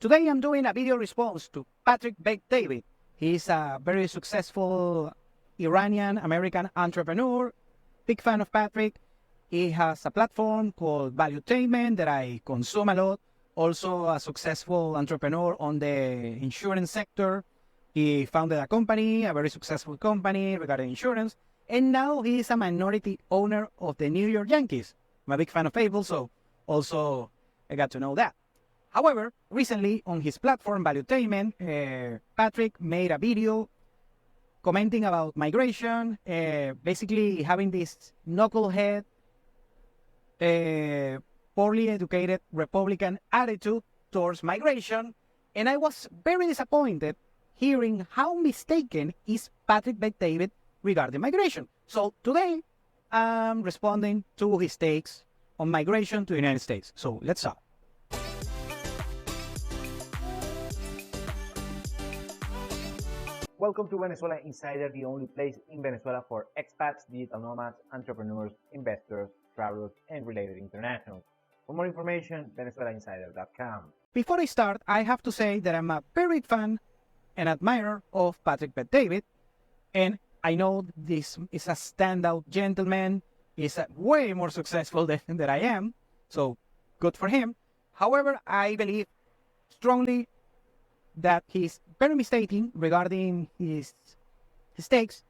Today I'm doing a video response to Patrick David. He's a very successful Iranian-American entrepreneur. Big fan of Patrick. He has a platform called Valuetainment that I consume a lot. Also a successful entrepreneur on the insurance sector. He founded a company, a very successful company regarding insurance. And now he is a minority owner of the New York Yankees. I'm a big fan of baseball, so also I got to know that. However, recently on his platform, Valuetainment, Patrick made a video commenting about migration, basically having this knucklehead, poorly educated Republican attitude towards migration. And I was very disappointed hearing how mistaken is Patrick David regarding migration. So today, I'm responding to his takes on migration to the United States. So let's start. Welcome to Venezuela Insider, the only place in Venezuela for expats, digital nomads, entrepreneurs, investors, travelers, and related internationals. For more information, venezuelainsider.com. Before I start, I have to say that I'm a very big fan and admirer of Patrick David, and I know this is a standout gentleman. He's way more successful than I am, so good for him. However, I believe strongly that he's very mistaken regarding his takes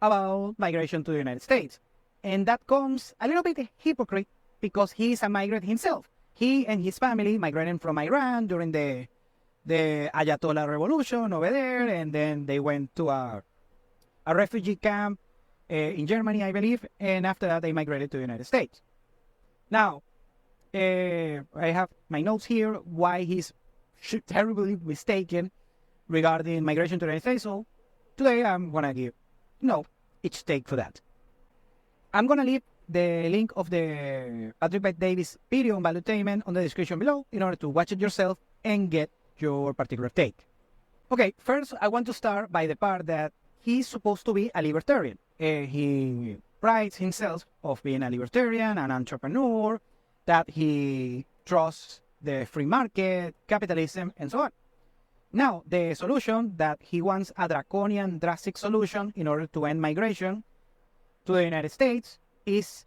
about migration to the United States. And that comes a little bit hypocrite because he's a migrant himself. He and his family migrated from Iran during the Ayatollah revolution over there, and then they went to a refugee camp in Germany, I believe, and after that they migrated to the United States. Now, I have my notes here why he's terribly mistaken regarding migration to the United States. So today I'm gonna give each take for that. I'm gonna leave the link of the Patrick David's video on Valuetainment on the description below in order to watch it yourself and get your particular take. Okay, first I want to start by the part that he's supposed to be a libertarian. He prides himself of being a libertarian, an entrepreneur, that he trusts the free market, capitalism, and so on. Now, the solution that he wants a draconian, drastic solution in order to end migration to the United States is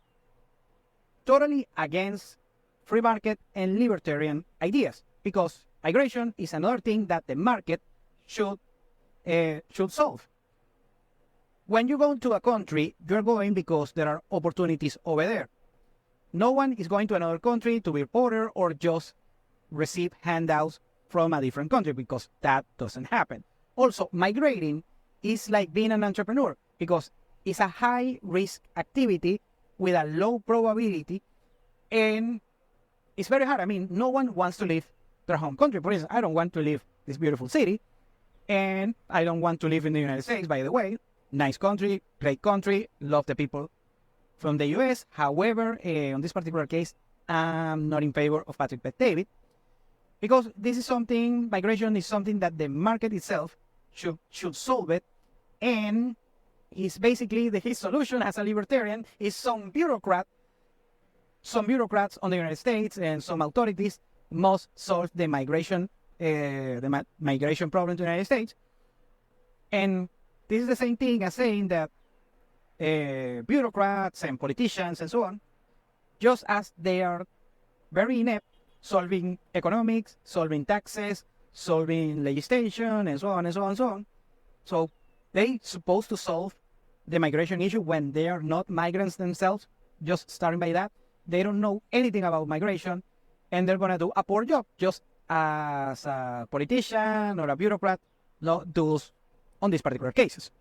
totally against free market and libertarian ideas, because migration is another thing that the market should solve. When you go to a country, you're going because there are opportunities over there. No one is going to another country to be poor or just receive handouts from a different country, because that doesn't happen. Also, migrating is like being an entrepreneur because it's a high risk activity with a low probability, and it's very hard. I mean, no one wants to leave their home country. For instance, I don't want to leave this beautiful city, and I don't want to live in the United States, by the way. Nice country, great country, love the people from the US. However, on this particular case, I'm not in favor of Patrick David, because this is something, migration is something that the market itself should solve it. And he's basically, his solution as a libertarian is some bureaucrats on the United States and some authorities must solve the migration problem to the United States. And this is the same thing as saying that bureaucrats and politicians and so on, just as they are very inept solving economics, solving taxes, solving legislation, and so on and so on and so on. So they're supposed to solve the migration issue when they are not migrants themselves. Just starting by that, they don't know anything about migration, and they're gonna do a poor job, just as a politician or a bureaucrat does on these particular cases.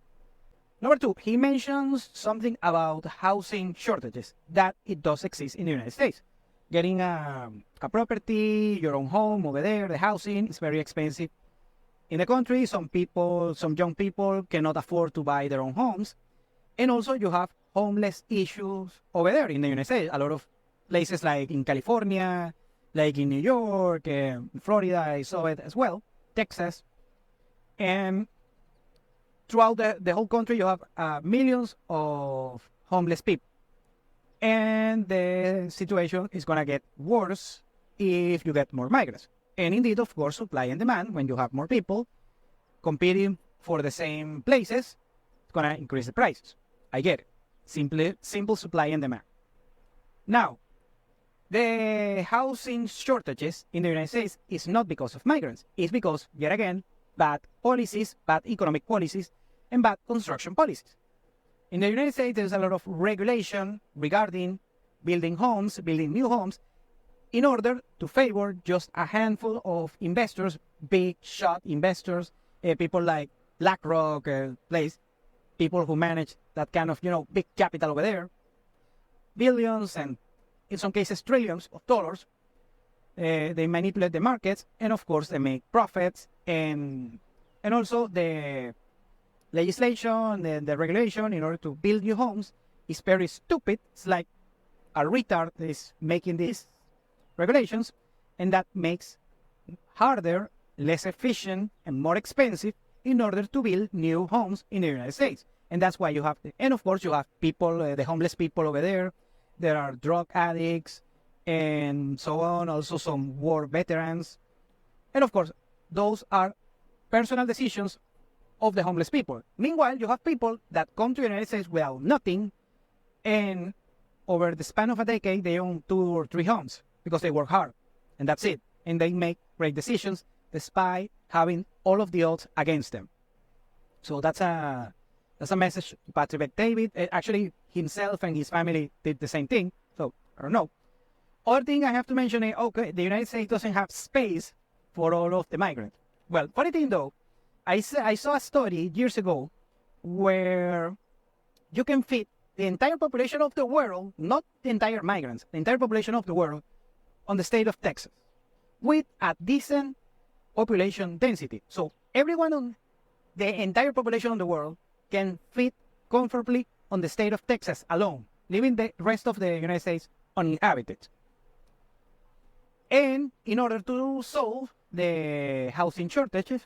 Number two, he mentions something about housing shortages, that it does exist in the United States. Getting a property, your own home over there, the housing is very expensive in the country. Some young people cannot afford to buy their own homes. And also you have homeless issues over there in the United States. A lot of places like in California, like in New York, Florida, I saw it as well, Texas. And throughout the whole country, you have millions of homeless people. And the situation is going to get worse if you get more migrants. And indeed, of course, supply and demand, when you have more people competing for the same places, it's going to increase the prices. I get it. Simple supply and demand. Now, the housing shortages in the United States is not because of migrants. It's because, yet again, bad policies, bad economic policies, and bad construction policies. In the United States, there's a lot of regulation regarding building new homes, in order to favor just a handful of investors, big shot investors, people like BlackRock, people who manage that kind of, big capital over there, billions and in some cases trillions of dollars. They manipulate the markets, and of course they make profits, and also the legislation and the regulation in order to build new homes is very stupid. It's like a retard is making these regulations, and that makes harder, less efficient, and more expensive in order to build new homes in the United States. And that's why you have, and of course you have people, the homeless people over there. There are drug addicts and so on, also some war veterans. And of course, those are personal decisions of the homeless people. Meanwhile, you have people that come to the United States without nothing, and over the span of a decade, they own 2 or 3 homes because they work hard, and that's it. And they make great decisions despite having all of the odds against them. So that's a message to Patrick David. Actually, himself and his family did the same thing. So I don't know. Other thing I have to mention is, okay, the United States doesn't have space for all of the migrants. Well, funny thing though, I saw a study years ago where you can fit the entire population of the world, not the entire migrants, the entire population of the world on the state of Texas with a decent population density. So everyone on the entire population of the world can fit comfortably on the state of Texas alone, leaving the rest of the United States uninhabited. And in order to solve the housing shortages,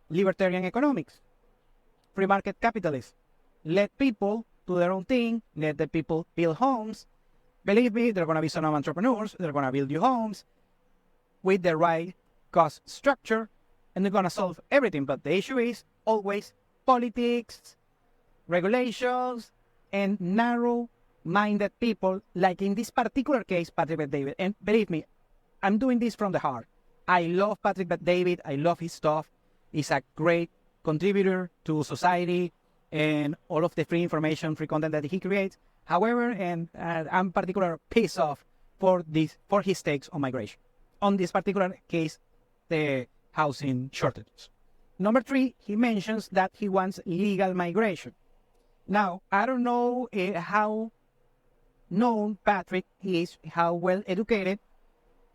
libertarian economics, free market capitalism, let people do their own thing, let the people build homes. Believe me, there are going to be some entrepreneurs, they're going to build you homes with the right cost structure, and they're going to solve everything. But the issue is always politics, regulations, and narrow-minded people, like in this particular case, Patrick Bet-David. And believe me, I'm doing this from the heart. I love Patrick Bet-David. I love his stuff. He's a great contributor to society and all of the free information, free content that he creates. However, and I'm particularly pissed off for his takes on migration. On this particular case, the housing shortages. Number 3, he mentions that he wants legal migration. Now, I don't know how known Patrick is, how well educated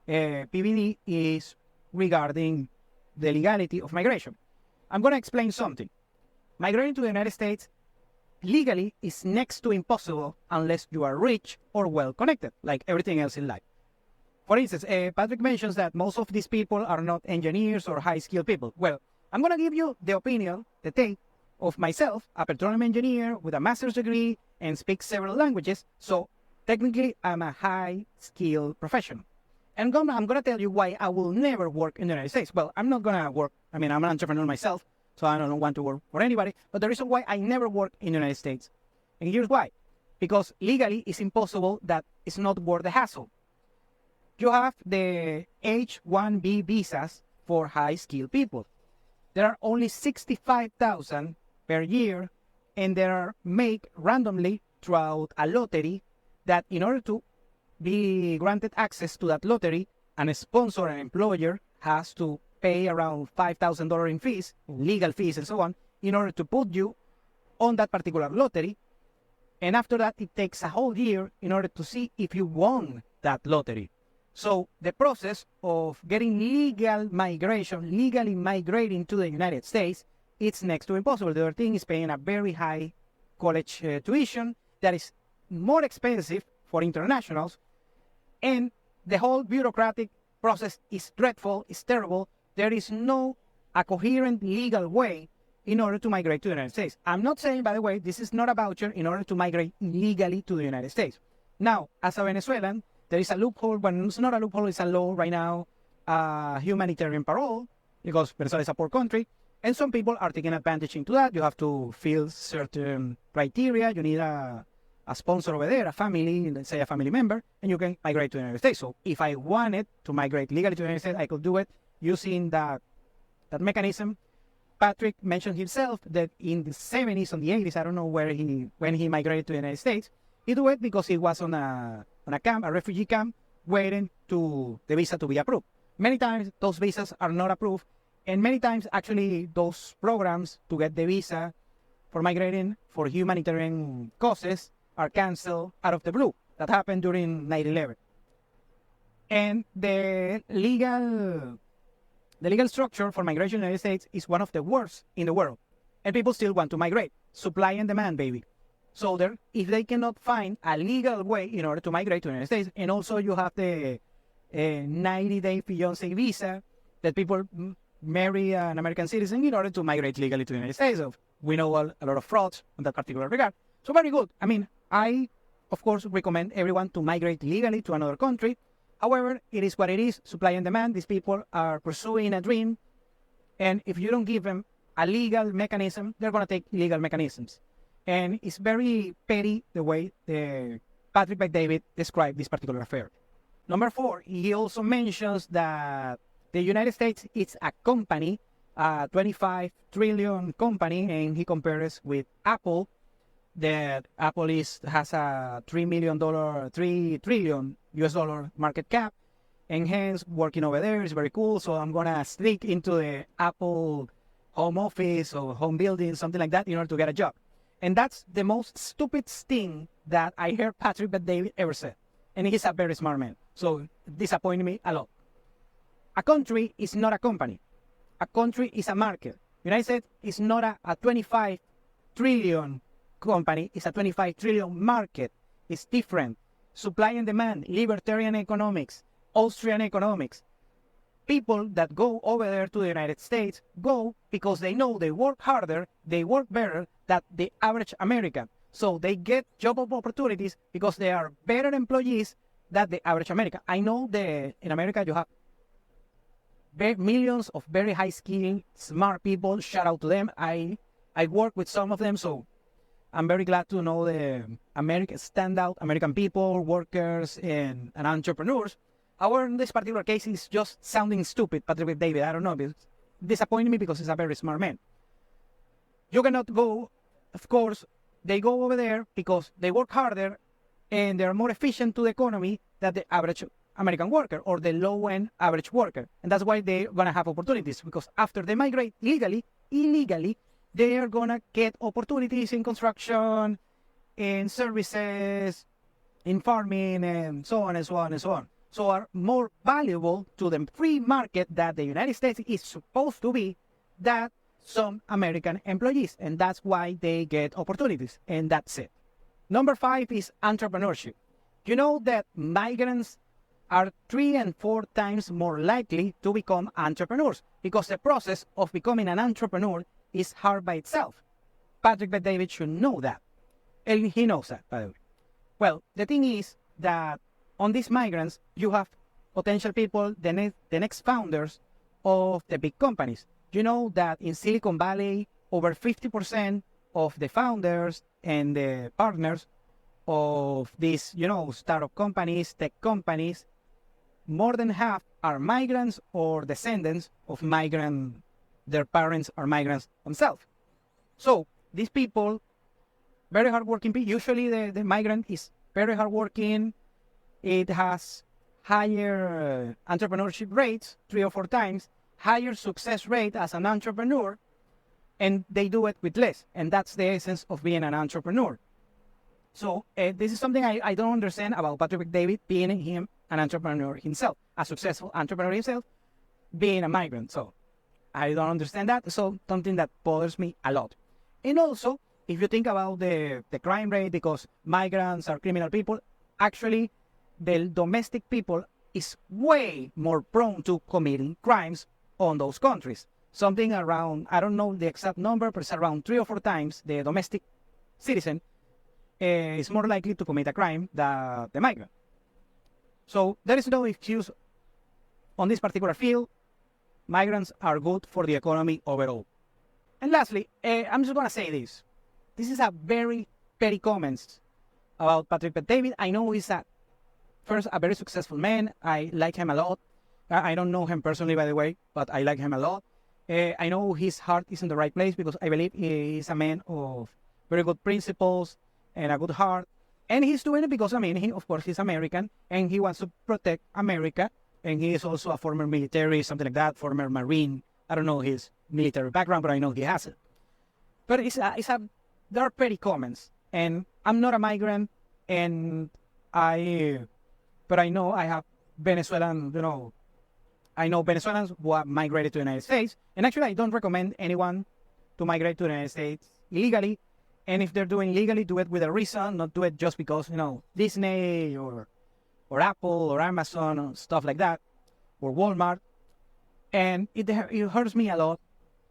PBD is regarding the legality of migration. I'm going to explain something. Migrating to the United States legally is next to impossible unless you are rich or well connected, like everything else in life. For instance, Patrick mentions that most of these people are not engineers or high-skilled people. Well, I'm going to give you the opinion, the take of myself, a petroleum engineer with a master's degree and speak several languages. So technically, I'm a high-skilled professional. And I'm going to tell you why I will never work in the United States. Well, I'm not going to work. I mean, I'm an entrepreneur myself, so I don't want to work for anybody. But the reason why I never work in the United States, and here's why. Because legally, it's impossible, that it's not worth the hassle. You have the H-1B visas for high-skilled people. There are only 65,000 per year, and they are made randomly throughout a lottery that in order to be granted access to that lottery, a sponsor, an employer, has to pay around $5,000 in fees, legal fees and so on, in order to put you on that particular lottery. And after that, it takes a whole year in order to see if you won that lottery. So the process of getting legal migration, legally migrating to the United States, it's next to impossible. The other thing is paying a very high college tuition that is more expensive for internationals. And the whole bureaucratic process is dreadful, it's terrible. There is no a coherent legal way in order to migrate to the United States. I'm not saying, by the way, this is not a voucher in order to migrate legally to the United States. Now, as a Venezuelan, there is a loophole, but it's not a loophole, it's a law right now humanitarian parole because Venezuela is a poor country. And some people are taking advantage into that. You have to fill certain criteria. You need a sponsor over there, a family, let's say a family member, and you can migrate to the United States. So if I wanted to migrate legally to the United States, I could do it using that mechanism. Patrick mentioned himself that in the 70s, on the 80s, I don't know when he migrated to the United States, he did it because he was on a camp, a refugee camp, waiting to the visa to be approved. Many times those visas are not approved, and many times actually those programs to get the visa for migrating for humanitarian causes are canceled out of the blue. That happened during 9/11. And the legal structure for migration in the United States is one of the worst in the world. And people still want to migrate. Supply and demand, baby. So if they cannot find a legal way in order to migrate to the United States, and also you have the 90-day fiancé visa that people marry an American citizen in order to migrate legally to the United States. So we know a lot of frauds in that particular regard. So very good. I mean, I, of course, recommend everyone to migrate legally to another country. However, it is what it is, supply and demand. These people are pursuing a dream. And if you don't give them a legal mechanism, they're going to take illegal mechanisms. And it's very petty the way Patrick Bet-David described this particular affair. Number 4, he also mentions that the United States is a company, a 25 trillion company, and he compares with Apple, that Apple has a $3 trillion US dollar market cap, and hence working over there is very cool. So I'm gonna sneak into the Apple home office or home building, something like that, in order to get a job. And that's the most stupid thing that I heard Patrick Bet-David ever said. And he's a very smart man. So disappointed me a lot. A country is not a company. A country is a market. United States is not a 25 trillion company. It's a 25 trillion market. It's different. Supply and demand, libertarian economics, Austrian economics. People that go over there to the United States go because they know they work harder, they work better than the average American. So they get job opportunities because they are better employees than the average American. I know that in America you have millions of very high-skilled, smart people. Shout out to them. I work with some of them, so I'm very glad to know the standout American people, workers, and entrepreneurs. However, in this particular case, it's just sounding stupid, Patrick Bet-David. I don't know. It's disappointing me because he's a very smart man. You cannot go, of course, they go over there because they work harder and they're more efficient to the economy than the average American worker or the low-end average worker. And that's why they're going to have opportunities, because after they migrate illegally, they are going to get opportunities in construction, in services, in farming, and so on and so on and so on. So are more valuable to the free market that the United States is supposed to be than some American employees. And that's why they get opportunities. And that's it. Number 5 is entrepreneurship. You know that migrants are 3 and 4 times more likely to become entrepreneurs because the process of becoming an entrepreneur is hard by itself. Patrick Bet-David should know that. And he knows that, by the way. Well, the thing is that on these migrants, you have potential people, the next founders of the big companies. You know that in Silicon Valley, over 50% of the founders and the partners of these, startup companies, tech companies, more than half are migrants or descendants of migrants. Their parents are migrants themselves. So these people, very hardworking people, usually the migrant is very hardworking. It has higher entrepreneurship rates, 3 or 4 times, higher success rate as an entrepreneur, and they do it with less. And that's the essence of being an entrepreneur. So this is something I don't understand about Patrick Bet-David being him an entrepreneur himself, a successful entrepreneur himself, being a migrant. So I don't understand that. So something that bothers me a lot. And also, if you think about the crime rate, because migrants are criminal people, actually, the domestic people is way more prone to committing crimes on those countries. Something around, I don't know the exact number, but it's around 3 or 4 times the domestic citizen is more likely to commit a crime than the migrant. So there is no excuse on this particular field, migrants are good for the economy overall. And lastly, I'm just going to say this. This is a very petty comment about Patrick Bet-David. I know he's first a very successful man. I like him a lot. I don't know him personally, by the way, but I like him a lot. I know his heart is in the right place because I believe he is a man of very good principles and a good heart. And he's doing it because, of course, he's American and he wants to protect America. And he is also a former military, something like that, former Marine. I don't know his military background, but I know he has it. But there are petty comments. And I'm not a migrant, but I know I have Venezuelan, I know Venezuelans who have migrated to the United States. And actually, I don't recommend anyone to migrate to the United States illegally. And if they're doing legally, do it with a reason, not do it just because, Disney or Apple or Amazon or stuff like that, or Walmart. And it hurts me a lot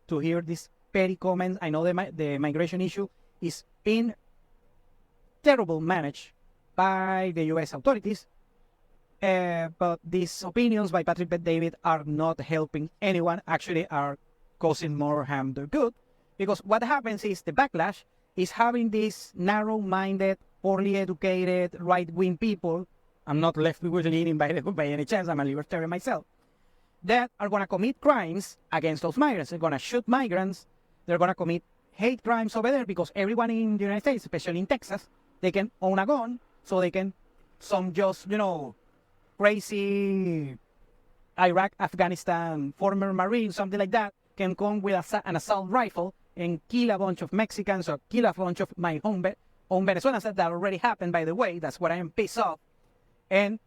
to hear these petty comments. I know the migration issue is being terrible managed by the U.S. authorities. But these opinions by Patrick Bet-David are not helping anyone, actually are causing more harm than good. Because what happens is the backlash is having these narrow-minded, poorly educated, right-wing people. I'm not left-leaning by any chance, I'm a libertarian myself, that are going to commit crimes against those migrants. They're going to shoot migrants. They're going to commit hate crimes over there because everyone in the United States, especially in Texas, they can own a gun, so they can, some just, crazy Iraq, Afghanistan, former Marine, something like that, can come with an assault rifle and kill a bunch of Mexicans or kill a bunch of my own Venezuelans. That already happened, by the way. That's what I am pissed off. And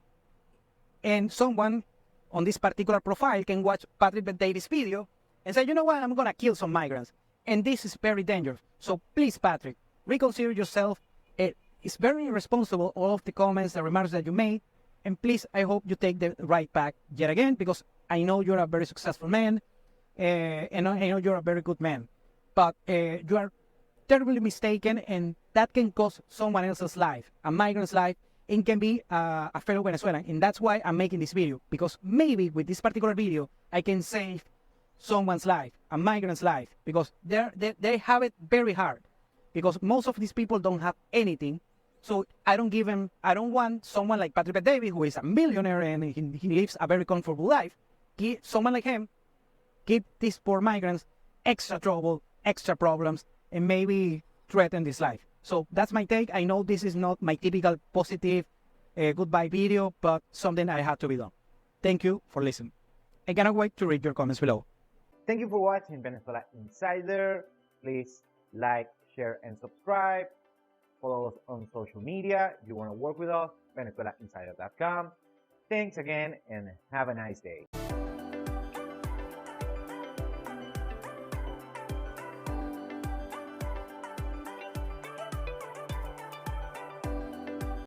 someone on this particular profile can watch Patrick Bet-David's video and say, you know what, I'm going to kill some migrants. And this is very dangerous. So please, Patrick, reconsider yourself. It's very irresponsible, all of the comments, the remarks that you made. And please, I hope you take the right path yet again, because I know you're a very successful man, and I know you're a very good man. But you are terribly mistaken, and that can cost someone else's life, a migrant's life, and can be a fellow Venezuelan. And that's why I'm making this video, because maybe with this particular video, I can save someone's life, a migrant's life, because they have it very hard, because most of these people don't have anything. So I don't want someone like Patrick Bet-David, who is a millionaire and he lives a very comfortable life. Someone like him, give these poor migrants extra trouble, extra problems, and maybe threaten this life. So that's my take. I know this is not my typical positive goodbye video, but something I had to be done. Thank you for listening. I cannot wait to read your comments below. Thank you for watching Venezuela Insider. Please like, share, and subscribe. Follow us on social media. If you want to work with us, VenezuelaInsider.com. Thanks again and have a nice day.